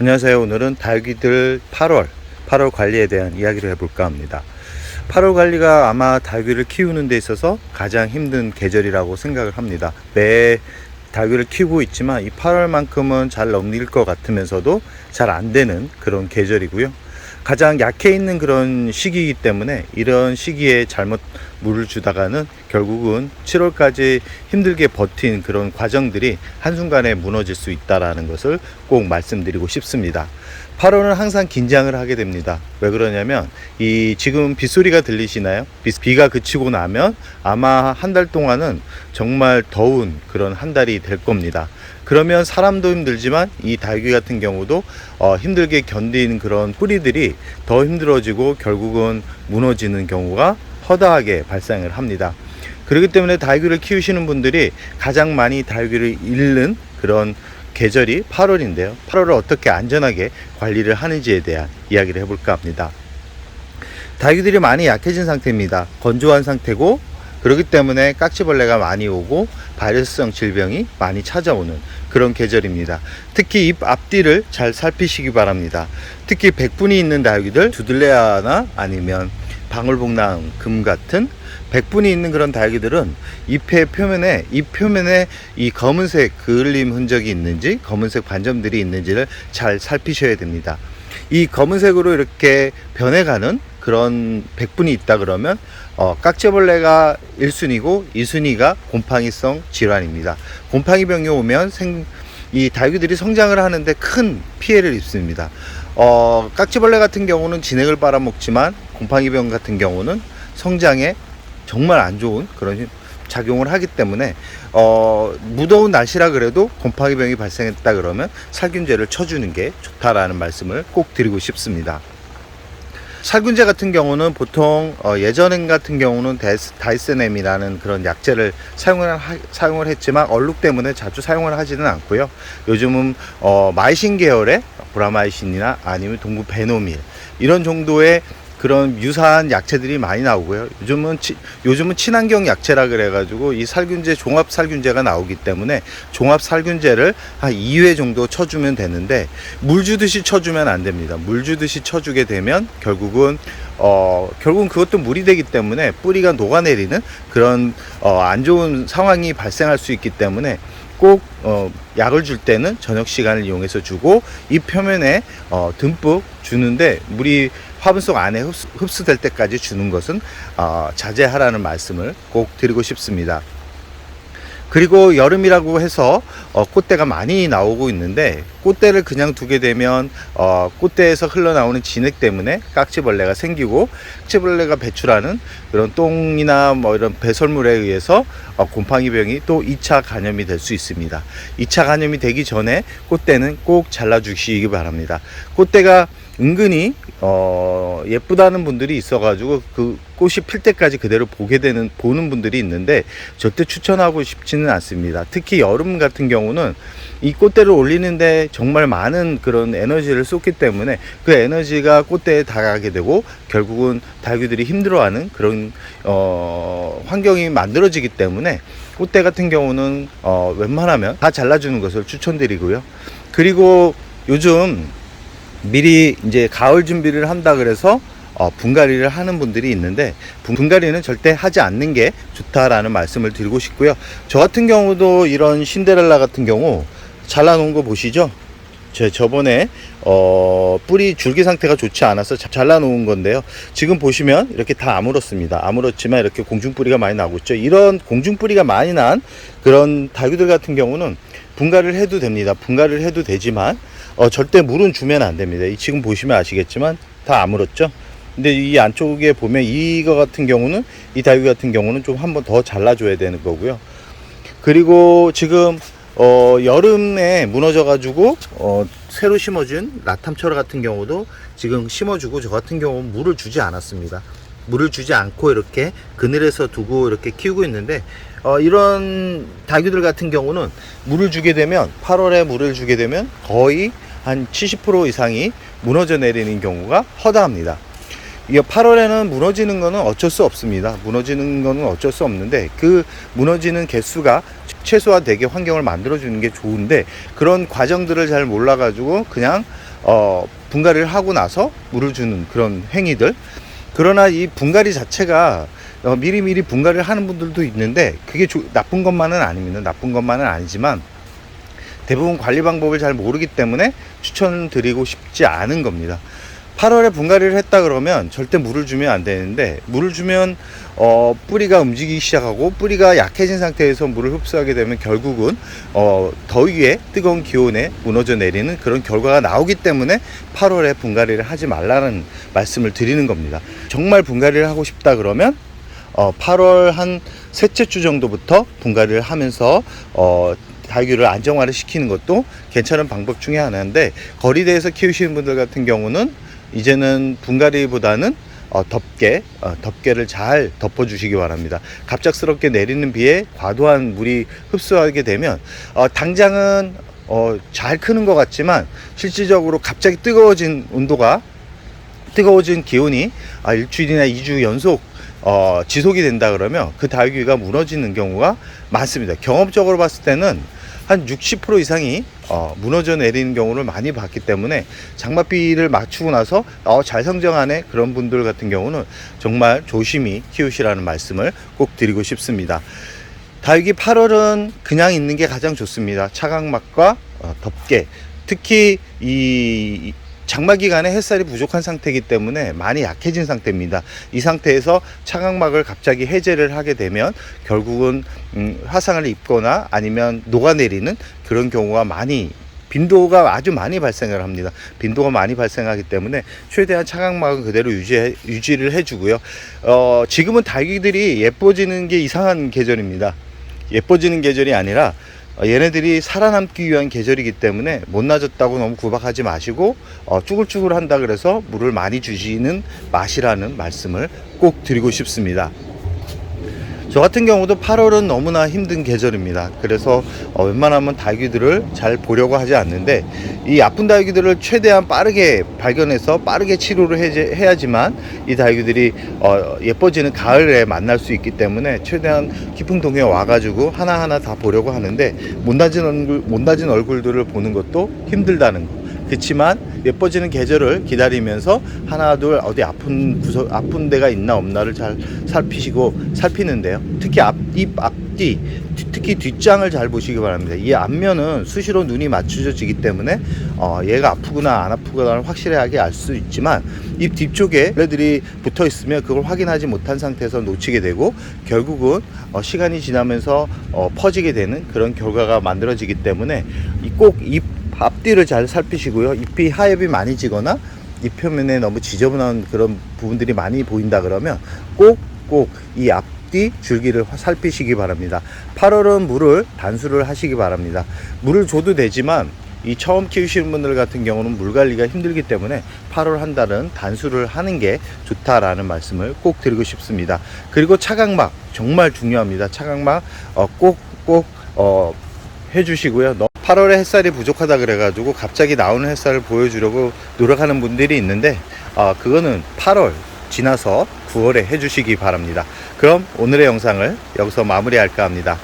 안녕하세요. 오늘은 닭귀들 8월 관리에 대한 이야기를 해볼까 합니다. 8월 관리가 아마 닭귀를 키우는 데 있어서 가장 힘든 계절이라고 생각을 합니다. 매 닭귀를 키우고 있지만 이 8월만큼은 잘 넘길 것 같으면서도 잘 안 되는 그런 계절이고요. 가장 약해 있는 그런 시기이기 때문에 이런 시기에 잘못 물을 주다가는 결국은 7월까지 힘들게 버틴 그런 과정들이 한순간에 무너질 수 있다는 것을 꼭 말씀드리고 싶습니다. 8월은 항상 긴장을 하게 됩니다. 왜 그러냐면 지금 빗소리가 들리시나요? 비가 그치고 나면 아마 한 달 동안은 정말 더운 그런 한 달이 될 겁니다. 그러면 사람도 힘들지만 이 닭귀 같은 경우도 힘들게 견딘 그런 뿌리들이 더 힘들어지고 결국은 무너지는 경우가 허다하게 발생을 합니다. 그렇기 때문에 닭귀를 키우시는 분들이 가장 많이 닭귀를 잃는 그런 계절이 8월인데요. 8월을 어떻게 안전하게 관리를 하는지에 대한 이야기를 해볼까 합니다. 닭귀들이 많이 약해진 상태입니다. 건조한 상태고, 그렇기 때문에 깍지벌레가 많이 오고 바이러스성 질병이 많이 찾아오는 그런 계절입니다. 특히 입 앞뒤를 잘 살피시기 바랍니다. 특히 백분이 있는 닭귀들, 두들레아나 아니면 방울복랑금 같은 백분이 있는 그런 닭귀들은 잎 표면에 이 검은색 그을림 흔적이 있는지, 검은색 반점들이 있는지를 잘 살피셔야 됩니다. 이 검은색으로 이렇게 변해가는 그런 백분이 있다 그러면 깍지벌레가 1순위고 2순위가 곰팡이성 질환입니다. 곰팡이병이 오면 이 닭귀들이 성장을 하는데 큰 피해를 입습니다. 깍지벌레 같은 경우는 진액을 빨아먹지만 곰팡이병 같은 경우는 성장에 정말 안 좋은 그런 작용을 하기 때문에 무더운 날씨라 그래도 곰팡이병이 발생했다 그러면 살균제를 쳐주는 게 좋다라는 말씀을 꼭 드리고 싶습니다. 살균제 같은 경우는 보통 예전 같은 경우는 다이스넴이라는 그런 약제를 사용을 했지만 얼룩 때문에 자주 사용을 하지는 않고요. 요즘은 마이신 계열의 브라마이신이나 아니면 동부베노밀 이런 정도의 그런 유사한 약체들이 많이 나오고요. 요즘은 친환경 약체라 그래가지고 이 살균제 종합 살균제가 나오기 때문에 종합 살균제를 한 2회 정도 쳐주면 되는데 물 주듯이 쳐주면 안 됩니다. 물 주듯이 쳐주게 되면 결국은 그것도 물이 되기 때문에 뿌리가 녹아내리는 그런 안 좋은 상황이 발생할 수 있기 때문에 꼭 약을 줄 때는 저녁 시간을 이용해서 주고 이 표면에 듬뿍 주는데 물이 화분 속 안에 흡수될 때까지 주는 것은 자제하라는 말씀을 꼭 드리고 싶습니다. 그리고 여름이라고 해서 꽃대가 많이 나오고 있는데 꽃대를 그냥 두게 되면 꽃대에서 흘러나오는 진액 때문에 깍지벌레가 생기고 깍지벌레가 배출하는 그런 똥이나 뭐 이런 배설물에 의해서 곰팡이병이 또 2차 감염이 될 수 있습니다. 2차 감염이 되기 전에 꽃대는 꼭 잘라 주시기 바랍니다. 꽃대가 은근히 예쁘다는 분들이 있어가지고 그 꽃이 필 때까지 그대로 보는 분들이 있는데 절대 추천하고 싶지는 않습니다. 특히 여름 같은 경우는 이 꽃대를 올리는데 정말 많은 그런 에너지를 쏟기 때문에 그 에너지가 꽃대에 닿게 되고 결국은 닭귀들이 힘들어하는 그런 환경이 만들어지기 때문에 꽃대 같은 경우는 웬만하면 다 잘라주는 것을 추천드리고요. 그리고 요즘 미리 이제 가을 준비를 한다 그래서 분갈이를 하는 분들이 있는데 분갈이는 절대 하지 않는 게 좋다라는 말씀을 드리고 싶고요. 저 같은 경우도 이런 신데렐라 같은 경우 잘라놓은 거 보시죠. 저번에 뿌리 줄기 상태가 좋지 않아서 잘라놓은 건데요. 지금 보시면 이렇게 다 아물었습니다. 아물었지만 이렇게 공중뿌리가 많이 나고 있죠. 이런 공중뿌리가 많이 난 그런 닭귀들 같은 경우는 분갈이를 해도 됩니다. 분갈이를 해도 되지만 절대 물은 주면 안 됩니다. 지금 보시면 아시겠지만 다 아물었죠. 근데 이 안쪽에 보면 이거 같은 경우는 이 닭귀 같은 경우는 좀 한번 더 잘라줘야 되는 거고요. 그리고 지금 여름에 무너져 가지고 새로 심어준 라탐철 같은 경우도 지금 심어주고 저 같은 경우는 물을 주지 않았습니다. 물을 주지 않고 이렇게 그늘에서 두고 이렇게 키우고 있는데 이런 닭귀들 같은 경우는 물을 주게 되면 8월에 물을 주게 되면 거의 한 70% 이상이 무너져 내리는 경우가 허다합니다. 이 8월에는 무너지는 거는 어쩔 수 없습니다. 무너지는 거는 어쩔 수 없는데 그 무너지는 개수가 최소화되게 환경을 만들어 주는 게 좋은데 그런 과정들을 잘 몰라 가지고 그냥 분갈이를 하고 나서 물을 주는 그런 행위들. 그러나 이 분갈이 자체가 미리미리 분갈이를 하는 분들도 있는데 그게 나쁜 것만은 아닙니다. 나쁜 것만은 아니지만 대부분 관리 방법을 잘 모르기 때문에 추천드리고 싶지 않은 겁니다. 8월에 분갈이를 했다 그러면 절대 물을 주면 안 되는데, 물을 주면 뿌리가 움직이기 시작하고 뿌리가 약해진 상태에서 물을 흡수하게 되면 결국은 더위에 뜨거운 기온에 무너져 내리는 그런 결과가 나오기 때문에 8월에 분갈이를 하지 말라는 말씀을 드리는 겁니다. 정말 분갈이를 하고 싶다 그러면 8월 한 셋째 주 정도부터 분갈이를 하면서 다육이를 안정화를 시키는 것도 괜찮은 방법 중에 하나인데, 거리대에서 키우시는 분들 같은 경우는 이제는 분갈이보다는 덮개를 잘 덮어주시기 바랍니다. 갑작스럽게 내리는 비에 과도한 물이 흡수하게 되면 당장은 잘 크는 것 같지만 실질적으로 갑자기 뜨거워진 기온이 일주일이나 2주 연속 지속이 된다 그러면 그 다육이가 무너지는 경우가 많습니다. 경험적으로 봤을 때는 한 60% 이상이 무너져 내리는 경우를 많이 봤기 때문에 장맛비를 맞추고 나서 잘 성장하네 그런 분들 같은 경우는 정말 조심히 키우시라는 말씀을 꼭 드리고 싶습니다. 다육이 8월은 그냥 있는 게 가장 좋습니다. 차광막과 덮개, 특히 이 장마기간에 햇살이 부족한 상태이기 때문에 많이 약해진 상태입니다. 이 상태에서 차광막을 갑자기 해제를 하게 되면 결국은 화상을 입거나 아니면 녹아내리는 그런 경우가 빈도가 아주 많이 발생을 합니다. 빈도가 많이 발생하기 때문에 최대한 차광막은 그대로 유지를 해주고요. 지금은 다육이들이 예뻐지는 게 이상한 계절입니다. 예뻐지는 계절이 아니라 얘네들이 살아남기 위한 계절이기 때문에 못나졌다고 너무 구박하지 마시고 쭈글쭈글 한다 그래서 물을 많이 주시는 마시라는 말씀을 꼭 드리고 싶습니다. 저 같은 경우도 8월은 너무나 힘든 계절입니다. 그래서 웬만하면 다육이들을 잘 보려고 하지 않는데, 이 아픈 다육이들을 최대한 빠르게 발견해서 빠르게 치료를 해야지만 이 다육이들이 예뻐지는 가을에 만날 수 있기 때문에 최대한 깊은동에 와가지고 하나하나 다 보려고 하는데, 못나진 얼굴들을 보는 것도 힘들다는 거. 그렇지만 예뻐지는 계절을 기다리면서 하나둘 어디 아픈 데가 있나 없나를 잘 살피는데요. 특히 입 앞뒤, 특히 뒷장을 잘 보시기 바랍니다. 이 앞면은 수시로 눈이 맞춰지기 때문에 얘가 아프구나 안 아프구나를 확실하게 알 수 있지만, 입 뒤쪽에 얘들이 붙어 있으면 그걸 확인하지 못한 상태에서 놓치게 되고 결국은 시간이 지나면서 퍼지게 되는 그런 결과가 만들어지기 때문에 꼭 입 앞뒤를 잘 살피시고요. 잎이 하엽이 많이 지거나 잎 표면에 너무 지저분한 그런 부분들이 많이 보인다 그러면 꼭 이 앞뒤 줄기를 살피시기 바랍니다. 8월은 물을 단수를 하시기 바랍니다. 물을 줘도 되지만 이 처음 키우시는 분들 같은 경우는 물 관리가 힘들기 때문에 8월 한 달은 단수를 하는 게 좋다라는 말씀을 꼭 드리고 싶습니다. 그리고 차광막 정말 중요합니다. 차광막 꼭 해주시고요. 8월에 햇살이 부족하다 그래가지고 갑자기 나오는 햇살을 보여주려고 노력하는 분들이 있는데 그거는 8월 지나서 9월에 해주시기 바랍니다. 그럼 오늘의 영상을 여기서 마무리할까 합니다.